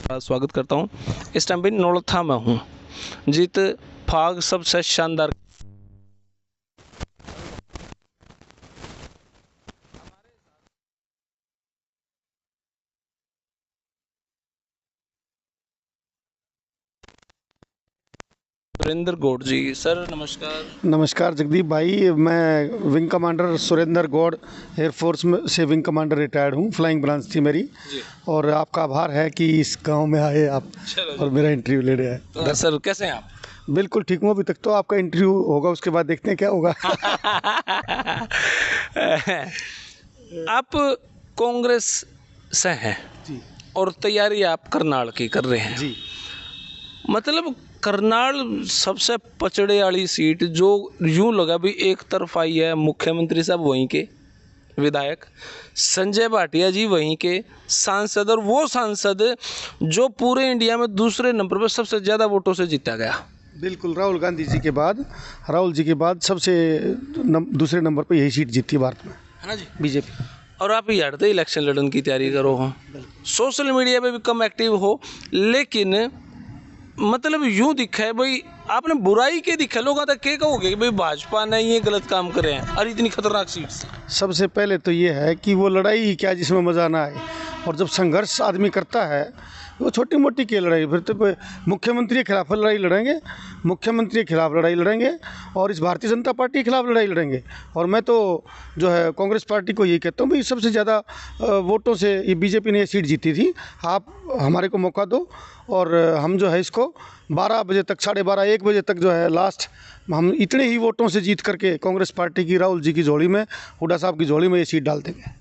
स्वागत करता हूँ। इस टाइम भी नौलथा में हूँ। जीत फाग सबसे शानदार सुरेंद्र गौड़ जी। सर नमस्कार। नमस्कार जगदीप भाई, मैं wing commander Surendra Gaur air force में से विंग कमांडर रिटायर्ड हूँ। फ्लाइंग ब्रांच थी मेरी जी। और आपका आभार है कि इस गांव में आए आप और मेरा इंटरव्यू ले रहे हैं। तो सर कैसे हैं आप? बिल्कुल ठीक हूँ। अभी तक तो आपका इंटरव्यू होगा, उसके बाद देखते हैं क्या होगा। आप कांग्रेस से हैं जी और तैयारी आप करनाल की कर रहे हैं। जी। मतलब करनाल सबसे पचड़े वाली सीट जो यूं लगा भी एक तरफ आई है। मुख्यमंत्री साहब वहीं के विधायक, संजय भाटिया जी वहीं के सांसद, और वो सांसद जो पूरे इंडिया में दूसरे नंबर पर सबसे ज़्यादा वोटों से जीता गया। बिल्कुल, राहुल गांधी जी के बाद, राहुल जी के बाद सबसे दूसरे नंबर पर यही सीट जीती है भारत में, है ना जी, बीजेपी। और आप ही हटते इलेक्शन लड़ने की तैयारी करो हो, सोशल मीडिया पे भी कम एक्टिव हो, लेकिन मतलब यूं दिखा है भाई आपने बुराई के दिखा, लोग तक क्या कहोगे कि भाई भाजपा ने ये गलत काम करे हैं और इतनी खतरनाक सीट से। सबसे पहले तो ये है कि वो लड़ाई ही क्या जिसमें मज़ा ना आए, और जब संघर्ष आदमी करता है वो छोटी मोटी की लड़ाई, फिर तो मुख्यमंत्री के खिलाफ लड़ाई लड़ेंगे, मुख्यमंत्री के खिलाफ लड़ाई लड़ेंगे और इस भारतीय जनता पार्टी के खिलाफ लड़ाई लड़ेंगे। और मैं तो जो है कांग्रेस पार्टी को यही कहता हूँ भाई, सबसे ज़्यादा वोटों से ये बीजेपी ने ये सीट जीती थी, आप हमारे को मौका दो और हम जो है इसको 12 बजे तक, 12:30 1 बजे तक जो है लास्ट, हम इतने ही वोटों से जीत करके कांग्रेस पार्टी की, राहुल जी की झोली में, हुड्डा साहब की झोली में ये सीट डाल देंगे।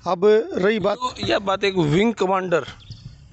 अब रही बात, तो यह बात एक विंग कमांडर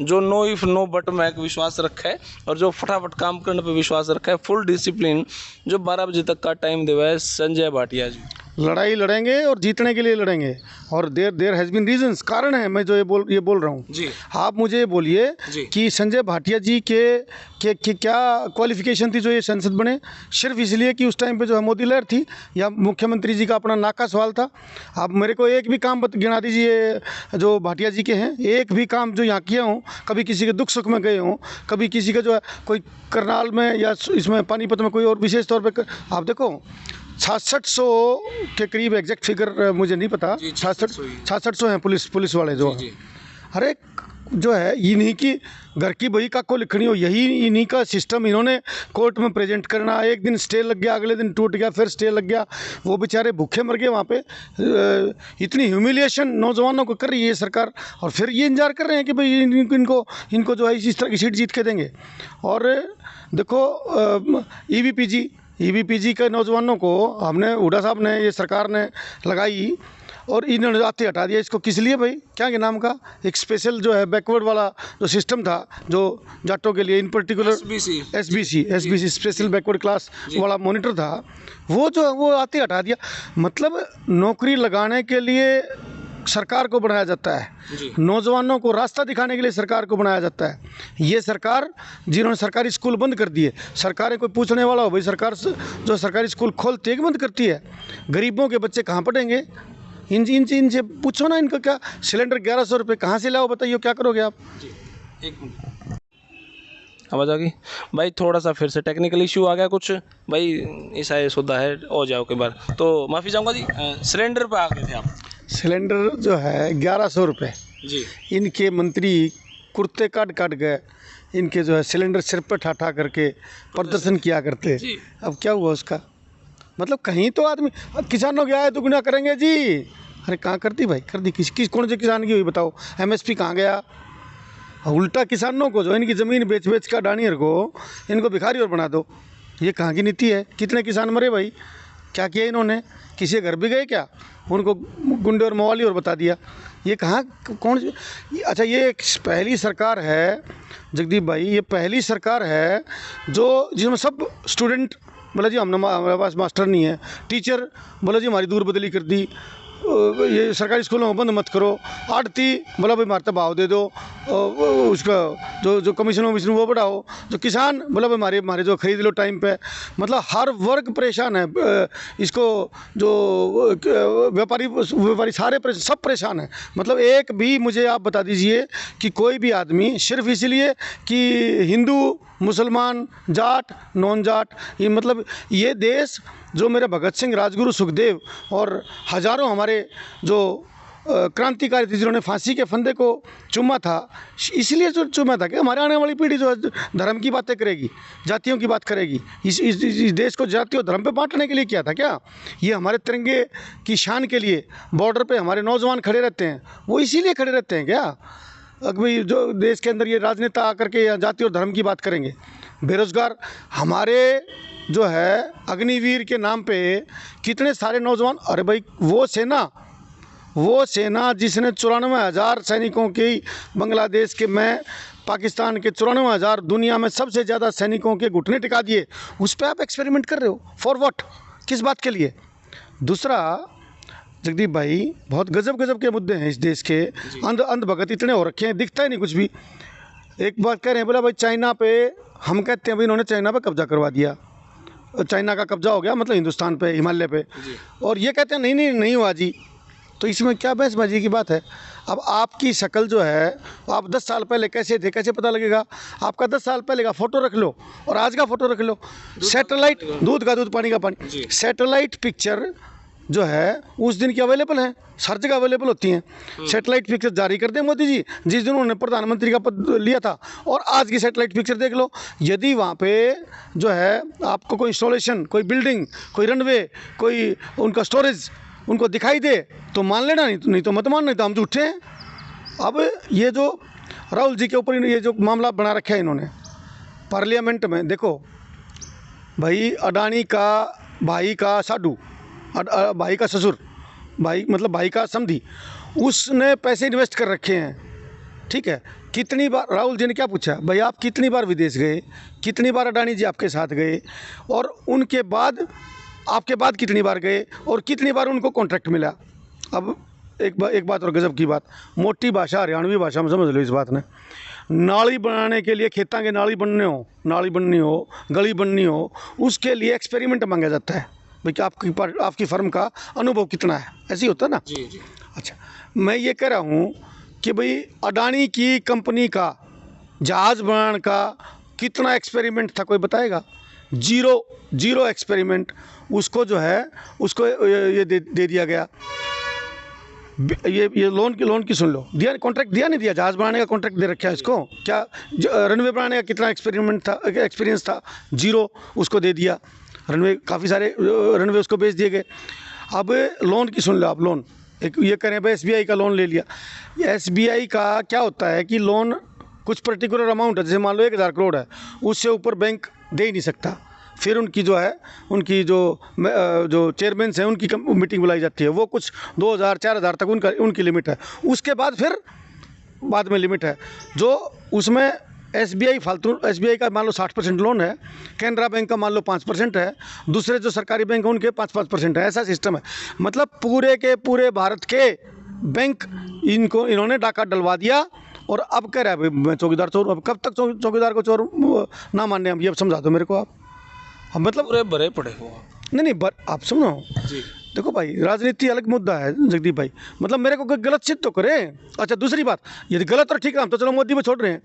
जो नो इफ नो बट में एक विश्वास रखा है और जो फटाफट काम करने पर विश्वास रखा है, फुल डिसिप्लिन, जो 12 बजे तक का टाइम देवा है संजय भाटिया जी, लड़ाई लड़ेंगे और जीतने के लिए लड़ेंगे। और देर हैज़ बीन रीजंस, कारण है मैं जो ये बोल रहा हूँ जी। आप मुझे ये बोलिए जी। कि संजय भाटिया जी के क्या क्वालिफिकेशन थी जो ये संसद बने? सिर्फ इसलिए कि उस टाइम पे जो है मोदी लहर थी, या मुख्यमंत्री जी का अपना नाक का सवाल था? आप मेरे को एक भी काम गिना दीजिए जो भाटिया जी के हैं, एक भी काम जो यहाँ किए हों, कभी किसी के दुख सुख में गए हों, कभी किसी का जो है कोई करनाल में या इसमें पानीपत में कोई और विशेष तौर पर आप देखो 6600 के करीब, एग्जैक्ट फिगर मुझे नहीं पता, 6600 हैं पुलिस वाले जो जी। हर एक जो है इन्हीं की घर की बही का को लिखनी हो, यही इन्हीं का सिस्टम इन्होंने कोर्ट में प्रेजेंट करना। एक दिन स्टे लग गया, अगले दिन टूट गया, फिर स्टे लग गया, वो बेचारे भूखे मर गए वहाँ पे। इतनी ह्यूमिलिएशन नौजवानों को कर रही है सरकार, और फिर ये इंतजार कर रहे हैं कि भाई इनको जो है इस तरह की सीट जीत के देंगे। और देखो ईवीपीजी के नौजवानों को हमने, हुड्डा साहब ने, ये सरकार ने लगाई और इन्होंने आते हटा दिया इसको। किस लिए भाई? क्या के नाम का एक स्पेशल जो है बैकवर्ड वाला जो सिस्टम था, जो जाटों के लिए इन particular SBC special backward class वाला मॉनिटर था, वो आते हटा दिया। मतलब नौकरी लगाने के लिए सरकार को बनाया जाता है, नौजवानों को रास्ता दिखाने के लिए सरकार को बनाया जाता है। ये सरकार जिन्होंने सरकारी स्कूल बंद कर दिए, सरकारें कोई पूछने वाला हो भाई, सरकार जो सरकारी स्कूल खोलती है कि बंद करती है? गरीबों के बच्चे कहाँ पढ़ेंगे? इनसे पूछो ना, इनका क्या सिलेंडर 1100 रुपये कहाँ से लाओ, बताइए क्या करोगे आप? एक मिनट, आवाज़ आ गई भाई, थोड़ा सा फिर से टेक्निकल इशू आ गया कुछ भाई, ऐसा सुधा है हो जाओ के बार, तो माफ़ी चाहूँगा जी। सिलेंडर पे आ गए थे आप? सिलेंडर जो है 1100 रुपये जी। इनके मंत्री कुर्ते काट गए, इनके जो है सिलेंडर सिर पर ठा करके प्रदर्शन किया करते। अब क्या हुआ उसका? मतलब कहीं तो आदमी, किसानों की आय दुगुना करेंगे जी। अरे कहाँ कर दी भाई, कर दी? कौन से किसान की हुई बताओ? एमएसपी कहाँ गया? उल्टा किसानों को जो इनकी ज़मीन बेच का डानियर को इनको भिखारी और बना दो। ये कहाँ की नीति है? कितने किसान मरे भाई? क्या किया इन्होंने? किसी घर भी गए क्या? उनको गुंडे और मवाली और बता दिया। ये कहाँ, कौन? अच्छा, ये एक पहली सरकार है जगदीप भाई, ये पहली सरकार है जो जिसमें सब स्टूडेंट बोला जी हमारे पास मास्टर नहीं है, टीचर बोला जी हमारी दूर बदली कर दी, ये सरकारी स्कूलों को बंद मत करो, आड़ती बोला भाई मारता भाव दे दो, उसका जो कमीशन वमीशन वो बढ़ाओ, जो किसान बोला भाई मारे जो खरीद लो टाइम पे। मतलब हर वर्ग परेशान है, इसको जो व्यापारी सारे सब परेशान है। मतलब एक भी मुझे आप बता दीजिए कि कोई भी आदमी सिर्फ इसलिए कि हिंदू मुसलमान जाट नॉन जाट, ये मतलब ये देश जो मेरे भगत सिंह राजगुरु सुखदेव और हजारों हमारे जो क्रांतिकारी थे जिन्होंने फांसी के फंदे को चूमा था, इसलिए जो चूमा था कि हमारे आने वाली पीढ़ी जो है धर्म की बातें करेगी, जातियों की बात करेगी। इस देश को जाति और धर्म पे बांटने के लिए किया था क्या? ये हमारे तिरंगे की शान के लिए बॉर्डर पे हमारे नौजवान खड़े रहते हैं, वो इसीलिए खड़े रहते हैं क्या? अभी जो देश के अंदर ये राजनेता आकर के या जाति और धर्म की बात करेंगे। बेरोजगार हमारे जो है अग्निवीर के नाम पे कितने सारे नौजवान, अरे भाई वो सेना जिसने 94,000 सैनिकों की बांग्लादेश के में पाकिस्तान के 94,000 दुनिया में सबसे ज़्यादा सैनिकों के घुटने टिका दिए, उस पर आप एक्सपेरिमेंट कर रहे हो। For what? किस बात के लिए? दूसरा जगदीप भाई, बहुत गजब के मुद्दे हैं इस देश के, अंधभगत इतने हो रखे हैं, दिखता ही नहीं कुछ भी। एक बात कह रहे हैं, बोला भाई चाइना पे, हम कहते हैं भाई इन्होंने चाइना पे कब्जा करवा दिया, चाइना का कब्जा हो गया मतलब हिंदुस्तान पे, हिमालय पे, और ये कहते हैं नहीं हुआ जी। तो इसमें क्या बहसबाजी की बात है? अब आपकी शक्ल जो है, आप 10 साल पहले कैसे थे, कैसे पता लगेगा? आपका 10 साल पहले का फ़ोटो रख लो और आज का फ़ोटो रख लो, सैटेलाइट, दूध का दूध पानी का पानी, सैटेलाइट पिक्चर जो है उस दिन की अवेलेबल है, हर जगह अवेलेबल होती हैं। सैटेलाइट पिक्चर जारी कर दें मोदी जी जिस दिन उन्होंने प्रधानमंत्री का पद लिया था, और आज की सैटेलाइट पिक्चर देख लो। यदि वहाँ पे जो है आपको कोई इंस्टॉलेशन, कोई बिल्डिंग, कोई रनवे, कोई उनका स्टोरेज उनको दिखाई दे तो मान लेना, नहीं तो मत मान, नहीं तो हम झूठे हैं। अब ये जो राहुल जी के ऊपर ये जो मामला बना रखा है इन्होंने पार्लियामेंट में, देखो भाई अडानी का भाई का साडू, भाई का ससुर, भाई मतलब भाई का समधी, उसने पैसे इन्वेस्ट कर रखे हैं, ठीक है। कितनी बार राहुल जी ने क्या पूछा, भाई आप कितनी बार विदेश गए, कितनी बार अडानी जी आपके साथ गए, और उनके बाद आपके बाद कितनी बार गए, और कितनी बार उनको कॉन्ट्रैक्ट मिला। अब एक बात और गजब की बात, मोटी भाषा हरियाणवी भाषा में समझ लो इस बात ने, नाली बनाने के लिए, खेतों के नाली बननी हो, गली बननी हो, उसके लिए एक्सपेरिमेंट मांगा जाता है भाई कि आपकी फर्म का अनुभव कितना है, ऐसे ही होता है ना? जी। अच्छा, मैं ये कह रहा हूँ कि भाई अडानी की कंपनी का जहाज़ बनाने का कितना एक्सपेरिमेंट था, कोई बताएगा? Zero experiment. उसको जो है उसको ये दे दिया गया। ये लोन की सुन लो, दिया कॉन्ट्रैक्ट, दिया नहीं दिया? जहाज़ बनाने का कॉन्ट्रैक्ट दे रखा है इसको। क्या रनवे बनाने का कितना एक्सपीरियंस था? जीरो, उसको दे दिया। रनवे, काफ़ी सारे रनवे उसको बेच दिए गए। अब लोन की सुन लो आप, लोन एक ये करें भाई SBI का लोन ले लिया। SBI का क्या होता है कि लोन कुछ पर्टिकुलर अमाउंट है, जैसे मान लो 1,000 करोड़ है, उससे ऊपर बैंक दे ही नहीं सकता। फिर उनकी जो है उनकी जो चेयरमैन हैं उनकी मीटिंग बुलाई जाती है, वो कुछ 2,000-4,000 तक उनकी लिमिट है। उसके बाद फिर बाद में लिमिट है जो उसमें SBI का मान लो 60% लोन है, कैनरा बैंक का मान लो 5% है, दूसरे जो सरकारी बैंक हैं उनके 5% है। ऐसा सिस्टम है। मतलब पूरे के पूरे भारत के बैंक इन्होंने डाका डलवा दिया, और अब कह रहा है भाई मैं चौकीदार चोर। अब कब तक चौकीदार को चोर ना मानने हम, ये समझा दो मेरे को आप। मतलब पूरे भरे पड़े हो नहीं आप सुनो जी। देखो भाई, राजनीति अलग मुद्दा है जगदीप भाई, मतलब मेरे को गलत सिद्ध तो करे। अच्छा, दूसरी बात, यदि गलत और ठीक है हम तो चलो मोदी पे छोड़ रहे हैं।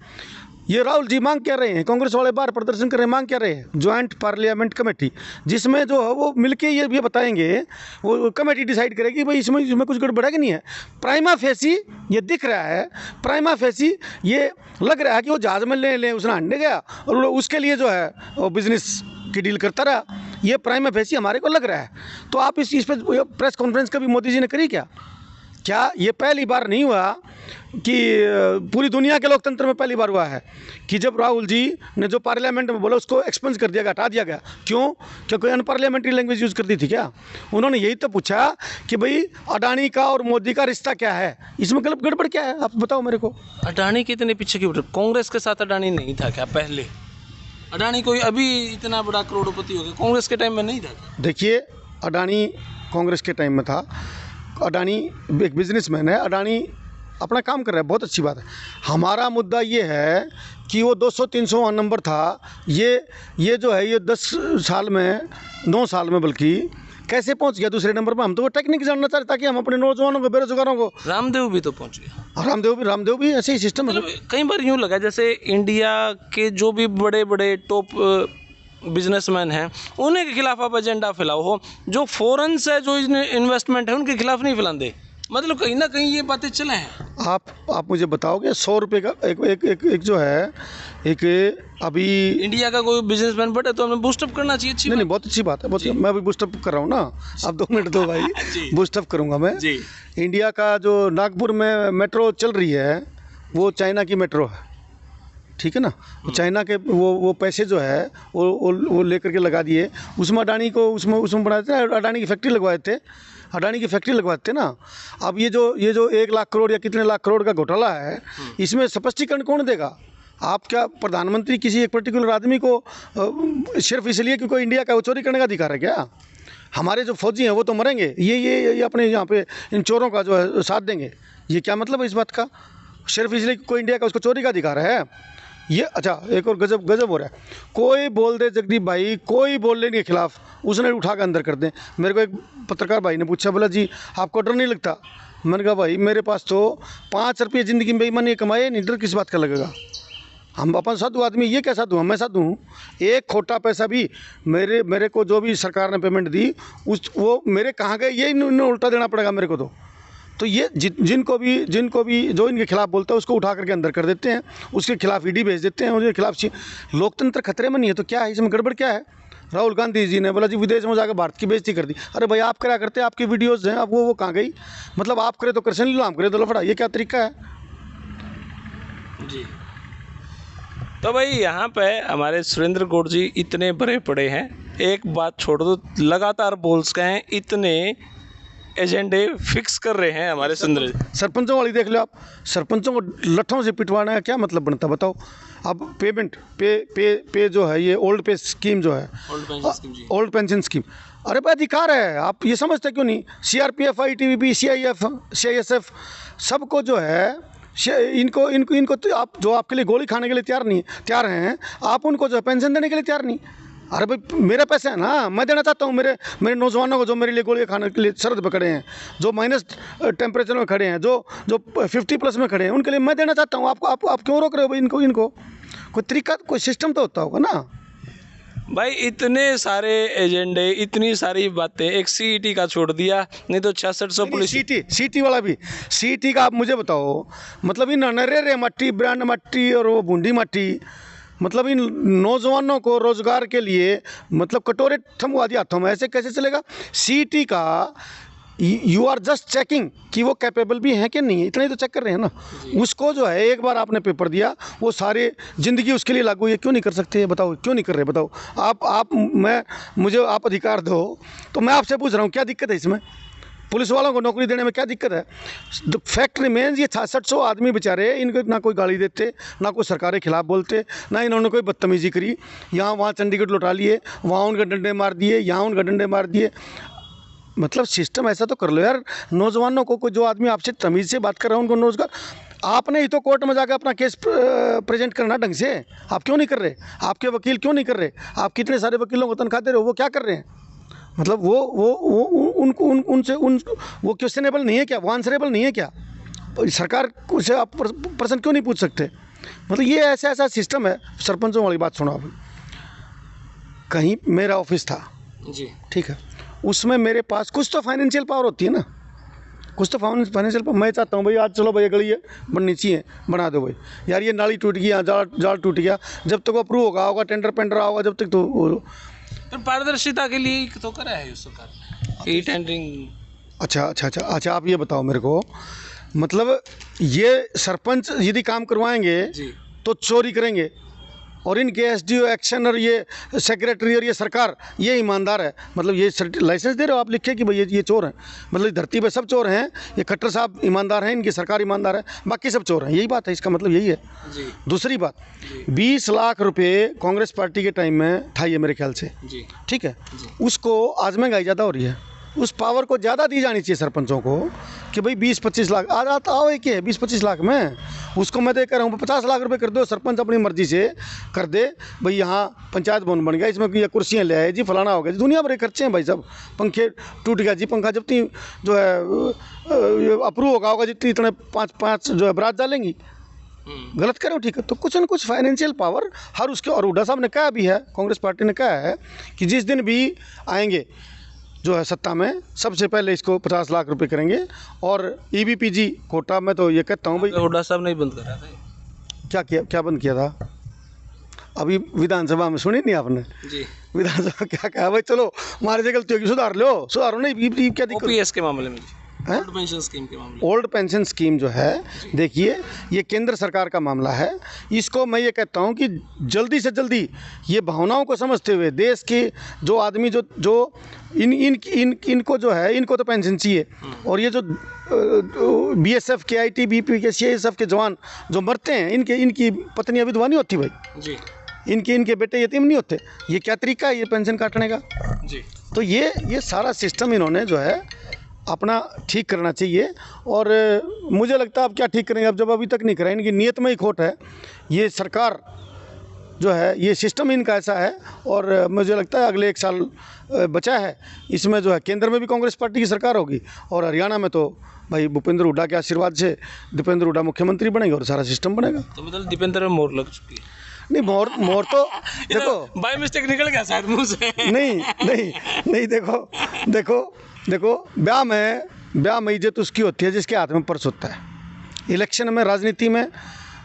ये राहुल जी मांग क्या रहे हैं, कांग्रेस वाले बाहर प्रदर्शन कर रहे हैं, मांग क्या रहे हैं? ज्वाइंट पार्लियामेंट कमेटी, जिसमें जो है वो मिलके ये बताएंगे, वो कमेटी डिसाइड करेगी भाई इसमें कुछ गड़बड़ है कि नहीं है। प्राइमा फेसी ये दिख रहा है, प्राइमा फेसी ये लग रहा है कि वो जहाज़ में ले उसने अंडे गया और उसके लिए जो है वो बिजनेस की डील करता रहा। ये प्राइमा फेसी हमारे को लग रहा है। तो आप इस पर प्रेस कॉन्फ्रेंस कभी मोदी जी ने करी क्या ये पहली बार नहीं हुआ कि पूरी दुनिया के लोकतंत्र में पहली बार हुआ है कि जब राहुल जी ने जो पार्लियामेंट में बोला उसको एक्सपेंस कर दिया गया, हटा दिया गया। क्यों? क्या कोई अनपार्लियामेंट्री लैंग्वेज यूज़ कर दी थी क्या? उन्होंने यही तो पूछा कि भाई अडानी का और मोदी का रिश्ता क्या है, इसमें गड़बड़ क्या है, आप बताओ मेरे को। अडानी कितने पीछे की, कांग्रेस के साथ अडानी नहीं था क्या पहले? अडानी कोई अभी इतना बड़ा करोड़पति हो गया, कांग्रेस के टाइम में नहीं था? देखिए, अडानी कांग्रेस के टाइम में था, अडानी एक बिजनेसमैन है, अडानी अपना काम कर रहा है, बहुत अच्छी बात है। हमारा मुद्दा ये है कि वो 200-300 नंबर था, ये जो है ये 10 साल में 9 साल में बल्कि कैसे पहुंच गया दूसरे नंबर पर। हम तो वो टेक्निक जानना चाहते ताकि हम अपने नौजवानों को, बेरोजगारों को। रामदेव भी तो पहुंच गया। रामदेव भी ऐसे ही सिस्टम है। मतलब कई बार यूं लगा जैसे इंडिया के जो भी बड़े बड़े टॉप बिजनेसमैन हैं उन्हीं के खिलाफ आप एजेंडा फैलाओ हो, जो फॉरेन से जो इन्वेस्टमेंट है उनके खिलाफ नहीं फैलाते। मतलब कहीं ना कहीं ये बातें चले हैं। आप मुझे बताओगे 100 रुपये का एक जो है एक अभी इंडिया का कोई बिजनेसमैन बढ़े तो हमें बूस्टअप करना चाहिए। अच्छी नहीं, बहुत अच्छी बात है, बहुत। मैं अभी बूस्टअप कर रहा हूँ ना, आप 2 मिनट दो भाई, बूस्टअप करूँगा मैं जी। इंडिया का जो नागपुर में मेट्रो चल रही है वो चाइना की मेट्रो है, ठीक है ना। चाइना के वो पैसे जो है वो लेकर के लगा दिए उसमें, अडानी को उसमें बना देते ना, अडानी की फैक्ट्री लगवाते थे ना। अब ये जो 1 लाख करोड़ या कितने लाख करोड़ का घोटाला है, इसमें स्पष्टीकरण कौन देगा? आप क्या प्रधानमंत्री किसी एक पर्टिकुलर आदमी को सिर्फ इसलिए कि कोई इंडिया का वो चोरी करने का अधिकार है क्या? हमारे जो फौजी हैं वो तो मरेंगे, ये अपने यहाँ पे इन चोरों का जो है साथ देंगे, ये क्या मतलब है इस बात का? सिर्फ इसलिए कि कोई इंडिया का उसको चोरी का अधिकार है ये? अच्छा, एक और गजब हो रहा है, कोई बोल दे जगदीप भाई, कोई बोल लेने के खिलाफ उसने उठा के अंदर कर दे। मेरे को एक पत्रकार भाई ने पूछा, बोला जी आपको डर नहीं लगता? मैंने कहा भाई मेरे पास तो 5 रुपये ज़िंदगी में बेईमानी कमाए नहीं, डर किस बात का लगेगा? हम अपन साधु आदमी, ये क्या साधु? मैं साधु हूँ? एक खोटा पैसा भी मेरे को जो भी सरकार ने पेमेंट दी वो मेरे कहाँ गए ये इन्हें उल्टा देना पड़ेगा मेरे को। तो ये जिनको भी जो इनके खिलाफ बोलता है उसको उठा करके अंदर कर देते हैं, उसके खिलाफ ईडी भेज देते हैं, उसके खिलाफ लोकतंत्र खतरे में नहीं है तो क्या है इसमें? गड़बड़ क्या है? राहुल गांधी जी ने बोला जी विदेश में जाकर भारत की बेइज्जती कर दी। अरे भाई आप क्या करते हैं? आपकी वीडियोज़ हैं, अब वो कहाँ गई? मतलब आप करे तो करसन लो, हम करे तो लफड़ा, ये क्या तरीका है जी? तो भाई यहाँ पे हमारे सुरेंद्र गौड़ जी इतने बड़े पड़े हैं, एक बात छोड़ दो, लगातार बोल्स के हैं, इतने एजेंडे फिक्स कर रहे हैं हमारे सुंदर। सरपंचों वाली देख लो आप, सरपंचों को लट्ठों से पिटवाना है, क्या मतलब बनता बताओ? अब पेमेंट पे जो है ये ओल्ड पे स्कीम जो है, ओल्ड पेंशन स्कीम, अरे भाई अधिकार है, आप ये समझते क्यों नहीं? CRPF, ITBP, CIF, CISF सबको जो है इनको तो आप जो आपके लिए गोली खाने के लिए तैयार हैं, आप उनको जो पेंशन देने के लिए तैयार नहीं। अरे भाई मेरा पैसा है ना, मैं देना चाहता हूँ मेरे नौजवानों को जो मेरे लिए गोलियाँ खाने के लिए सरहद पर खड़े हैं, जो माइनस टेम्परेचर में खड़े हैं, जो 50+ में खड़े हैं, उनके लिए मैं देना चाहता हूँ। आप क्यों रोक रहे हो भाई इनको? कोई तरीका, कोई सिस्टम तो होता होगा ना भाई। इतने सारे एजेंडे, इतनी सारी बातें, एक CET का छोड़ दिया, नहीं तो 6600 पुलिस। सीटी वाला भी, CET का आप मुझे बताओ, मतलब इन नरेरे मट्टी, ब्रांड मट्टी और वो बूंदी मट्टी, मतलब इन नौजवानों को रोजगार के लिए मतलब कटोरे थमवा दिया हाथों में, ऐसे कैसे चलेगा? CET का यू आर जस्ट चेकिंग कि वो कैपेबल भी हैं कि नहीं है, इतना ही तो चेक कर रहे हैं ना। उसको जो है एक बार आपने पेपर दिया वो सारे ज़िंदगी उसके लिए लागू, ये क्यों नहीं कर सकते? बताओ क्यों नहीं कर रहे? बताओ मुझे आप अधिकार दो तो मैं आपसे पूछ रहा हूँ क्या दिक्कत है इसमें? पुलिस वालों को नौकरी देने में क्या दिक्कत है? द फैक्ट रिमेन्स, ये 6600 आदमी बेचारे, इनको ना कोई गाली देते, ना कोई सरकार के खिलाफ बोलते, ना इन्होंने कोई बदतमीजी करी, यहाँ वहाँ चंडीगढ़ लौटा लिए, वहाँ उनके डंडे मार दिए, यहाँ उनका डंडे मार दिए। मतलब सिस्टम ऐसा तो कर लो यार, नौजवानों को, कोई जो आदमी आपसे तमीज़ से बात कर रहा है उनको रोजगार। आपने ही तो कोर्ट में जाकर अपना केस प्रेजेंट करना ढंग से, आप क्यों नहीं कर रहे? आपके वकील क्यों नहीं कर रहे? आप कितने सारे वकीलों को तनख्वाह दे रहे हो, वो क्या कर रहे हैं? मतलब उनसे वो क्वेश्चनेबल नहीं है क्या? वो आंसरेबल नहीं है क्या? सरकार से आप प्रश्न क्यों नहीं पूछ सकते? मतलब ये ऐसा सिस्टम है। सरपंचों वाली बात सुनो आप, कहीं मेरा ऑफिस था जी, ठीक है, उसमें मेरे पास कुछ तो फाइनेंशियल पावर होती है ना, कुछ तो फाइनेंशियल पावर। मैं चाहता हूँ भाई आज चलो भाई ये गली बननी चाहिए, बना दो भाई यार, ये नाली टूट गई, जाल टूट गया, जब तक अप्रूव होगा टेंडर आओगा, जब तक तो पारदर्शिता के लिए तो करा है सरकार ने टेंडरिंग। अच्छा, आप ये बताओ मेरे को, मतलब ये सरपंच यदि काम करवाएंगे तो चोरी करेंगे, और इनके SDO एक्शन और ये सेक्रेटरी और ये सरकार ये ईमानदार है? मतलब ये लाइसेंस दे रहे हो आप लिख के कि भाई ये चोर हैं? मतलब धरती पे सब चोर हैं, ये खट्टर साहब ईमानदार हैं, इनकी सरकार ईमानदार है, बाकी सब चोर हैं, यही बात है, इसका मतलब यही है जी। दूसरी बात, 20 लाख रुपये कांग्रेस पार्टी के टाइम में था ये मेरे ख्याल से, ठीक है, उसको आज महंगाई ज़्यादा हो रही है, उस पावर को ज़्यादा दी जानी चाहिए सरपंचों को कि भाई 20-25 लाख आ जाता आओ एक है 20-25 लाख में, उसको मैं दे कर रहा हूँ 50 लाख रुपए कर दो, सरपंच अपनी मर्जी से कर दे भाई यहाँ पंचायत भवन बन गया, इसमें ये कुर्सियाँ ले आए जी, फलाना हो गया जी, दुनिया भर के खर्चे हैं भाई साहब, पंखे टूट गया जी, पंखा जितनी जो है अप्रूव होगा जितनी इतने 5 जो है बरात डालेंगी, गलत करो ठीक है। तो कुछ न कुछ फाइनेंशियल पावर हर उसके, और हुड्डा साहब ने कहा भी है, कांग्रेस पार्टी ने कहा है कि जिस दिन भी आएंगे जो है सत्ता में, सबसे पहले इसको 50 लाख रुपए करेंगे। और ईबीपीजी कोटा में तो ये कहता हूँ भाई, हुड्डा साहब नहीं बंद कर रहा था, क्या बंद किया था अभी विधानसभा में, सुनी नहीं आपने जी? विधानसभा क्या कहा भाई, चलो हमारे से गलती होगी, सुधारो नहीं, क्या दिक्कत? ओपीएस के मामले में, ओल्ड पेंशन स्कीम के मामले, ओल्ड पेंशन स्कीम जो है, देखिए ये केंद्र सरकार का मामला है, इसको मैं ये कहता हूँ कि जल्दी से जल्दी ये भावनाओं को समझते हुए देश के जो आदमी जो इनको जो है, इनको तो पेंशन चाहिए, और ये जो बीएसएफ के आईटीबीपी के सीआईएसएफ के जवान जो मरते हैं, इनकी पत्नियां विधवा नहीं होती भाई जी, इनके बेटे यतीम नहीं होते, ये क्या तरीका है ये पेंशन काटने का जी? तो ये सारा सिस्टम इन्होंने जो है अपना ठीक करना चाहिए। और मुझे लगता है अब क्या ठीक करेंगे, अब जब अभी तक नहीं करा, इनकी नीयत में ही खोट है, ये सरकार जो है ये सिस्टम इनका ऐसा है। और मुझे लगता है अगले 1 साल बचा है, इसमें जो है केंद्र में भी कांग्रेस पार्टी की सरकार होगी, और हरियाणा में तो भाई भूपेंद्र हुड्डा के आशीर्वाद से दीपेंद्र हुड्डा मुख्यमंत्री बनेंगे और सारा सिस्टम बनेगा। तो मतलब दीपेंद्र में मोहर लग चुकी है? नहीं, मोहर तो देखो बाय मिस्टेक निकल गया शायद मुंह से। नहीं, देखो ब्याह में इज्जत उसकी होती है जिसके हाथ में पर्स होता है। इलेक्शन में, राजनीति में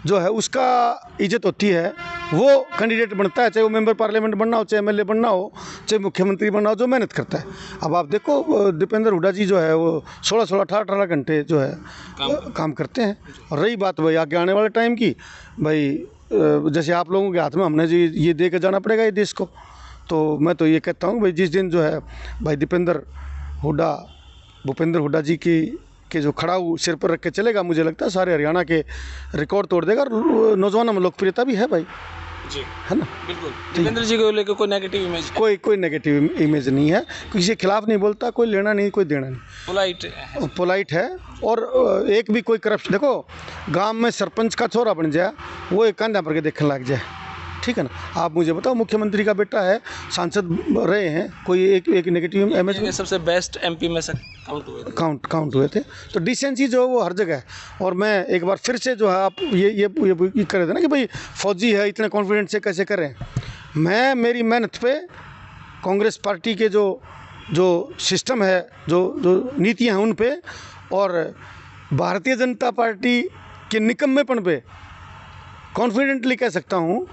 जो है उसका इज्जत होती है, वो कैंडिडेट बनता है, चाहे वो मेंबर पार्लियामेंट बनना हो, चाहे एमएलए बनना हो, चाहे मुख्यमंत्री बनना हो, जो मेहनत करता है। अब आप देखो दीपेंद्र हुड्डा जी जो है वो 16 18 घंटे जो है काम करते हैं। और रही बात भाई आगे आने वाले टाइम की, भाई जैसे आप लोगों के हाथ में हमने जी ये दे के जाना पड़ेगा ये देश को, तो मैं तो ये कहता हूँ भाई जिस दिन जो है भाई भूपेंद्र हुड्डा जी के जो खड़ाऊ सिर पर रख के चलेगा, मुझे लगता है सारे हरियाणा के रिकॉर्ड तोड़ देगा। और नौजवानों में लोकप्रियता भी है भाई जी, है ना? बिल्कुल। दीपेंद्र जी को लेकर कोई नेगेटिव इमेज, कोई नेगेटिव इमेज नहीं है, किसी के खिलाफ नहीं बोलता, कोई लेना नहीं कोई देना नहीं, पोलाइट है। और एक भी कोई करप्शन, देखो गांव में सरपंच का छोरा बन जाए, वो एक कंधा पर के देखने लग जाए, ठीक है ना? आप मुझे बताओ, मुख्यमंत्री का बेटा है, सांसद रहे हैं, कोई एक नेगेटिव इमेज? सबसे बेस्ट एमपी में से काउंट हुए थे। तो डिसेंसी जो है वो हर जगह है। और मैं एक बार फिर से जो है, आप ये कर रहे थे ना कि भाई फौजी है, इतने कॉन्फिडेंस से कैसे करें। मैं मेरी मेहनत पे कांग्रेस पार्टी के जो सिस्टम है, जो नीतियाँ हैं उन पे, और भारतीय जनता पार्टी के निकम्मेपन पे कॉन्फिडेंटली कह सकता हूँ।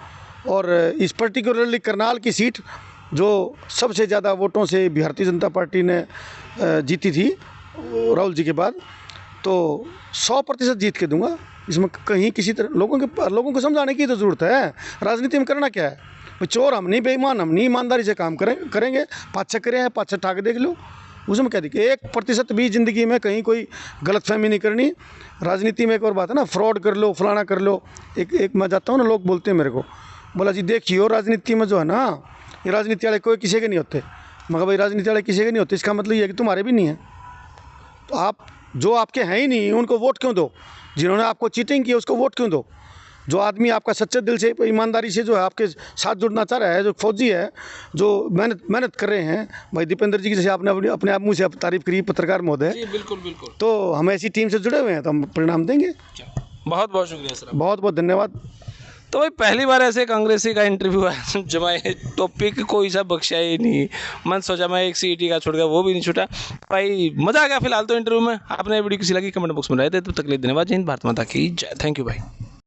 और इस पर्टिकुलरली करनाल की सीट जो सबसे ज़्यादा वोटों से भारतीय जनता पार्टी ने जीती थी राहुल जी के बाद, तो 100% जीत के दूंगा। इसमें कहीं किसी तरह लोगों को समझाने की तो ज़रूरत है। राजनीति में करना क्या है, चोर हम नहीं, बेईमान हम नहीं, ईमानदारी से काम करेंगे। पाछे करे हैं, पाछे ठाक देख लो, उसमें क्या दिक्कत। 1% भी ज़िंदगी में कहीं कोई गलतफहमी नहीं करनी। राजनीति में एक और बात है ना, फ्रॉड कर लो, फलाना कर लो। एक मैं जाता हूँ ना, लोग बोलते हैं मेरे को, बोला जी देखियो राजनीति में जो है ना, ये राजनीति वाले कोई किसी के नहीं होते। मगर भाई राजनीति वाले किसी के नहीं होते, इसका मतलब ये है कि तुम्हारे भी नहीं है। तो आप जो आपके हैं ही नहीं, उनको वोट क्यों दो? जिन्होंने आपको चीटिंग की उसको वोट क्यों दो? जो आदमी आपका सच्चे दिल से, ईमानदारी से जो है आपके साथ जुड़ना चाह रहा है, जो फौजी है, जो मेहनत कर रहे हैं, भाई दीपेंद्र जी की जैसे आपने अपने आप मुँह से तारीफ करी, पत्रकार महोदय, बिल्कुल। तो हम ऐसी टीम से जुड़े हुए हैं, तो हम परिणाम देंगे। बहुत बहुत शुक्रिया सर, बहुत धन्यवाद। तो भाई पहली बार ऐसे कांग्रेसी का इंटरव्यू है जब मैं टॉपिक कोई सा बख्शा ही नहीं। मैं सोचा मैं एक सीईटी का छोड़ गया, वो भी नहीं छूटा भाई। मज़ा आ गया फिलहाल तो इंटरव्यू में। आपने वीडियो किसी लगी कमेंट बॉक्स में रहे थे। तब तक के लिए धन्यवाद। जय हिंद, भारत माता की जय। थैंक यू भाई।